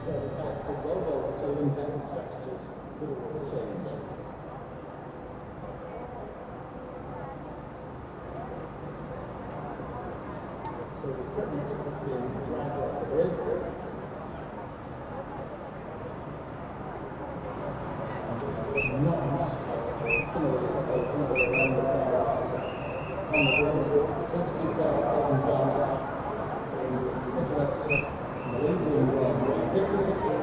says, in fact, the logo for two investment strategies could always change. So the equipment has been dragged off the grid. And just not similarly around the cars on the grid. 22 cars have been part in this interesting Malaysian Grand Prix. 56.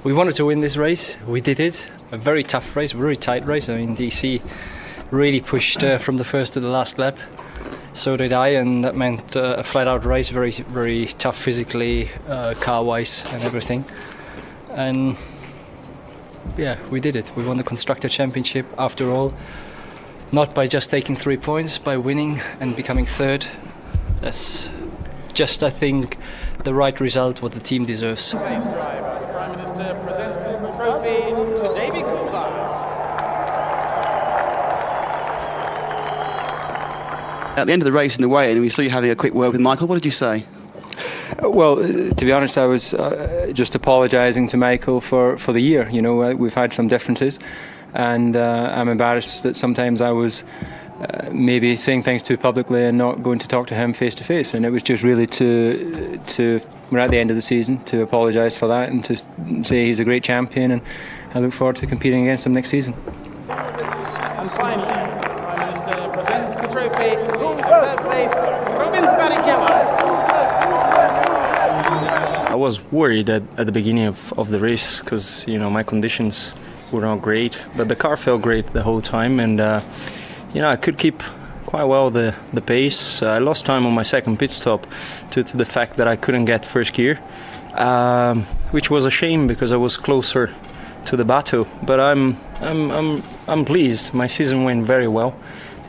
We wanted to win this race. We did it. A very tough race, very tight race. I mean, DC really pushed from the first to the last lap. So did I, and that meant a flat-out race, very, very tough physically, car-wise, and everything. And yeah, we did it. We won the Constructor Championship after all. Not by just taking 3 points, by winning and becoming third. That's just, I think, the right result, what the team deserves. Race drive. The Prime Minister presents the trophy to Davy Coulthard. At the end of the race in the weigh-in, we saw you having a quick word with Michael. What did you say? Well, to be honest, I was just apologising to Michael for the year. You know, we've had some differences, and I'm embarrassed that sometimes I was maybe saying things too publicly and not going to talk to him face to face. And it was just really to we're at the end of the season, to apologise for that and to say he's a great champion, and I look forward to competing against him next season. And finally, the Prime Minister presents the trophy to third place Rubens Barrichello. I was worried at the beginning of the race because, you know, my conditions were not great, but the car felt great the whole time, and you know, I could keep quite well the pace. I lost time on my second pit stop due to the fact that I couldn't get first gear, which was a shame because I was closer to the battle. But I'm pleased. My season went very well,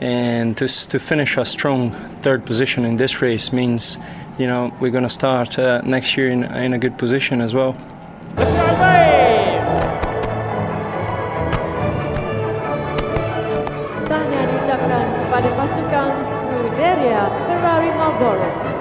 and to finish a strong third position in this race means, you know, we're going to start next year in a good position as well. Tanya diucapkan kepada pasukan Scuderia Ferrari Marlboro.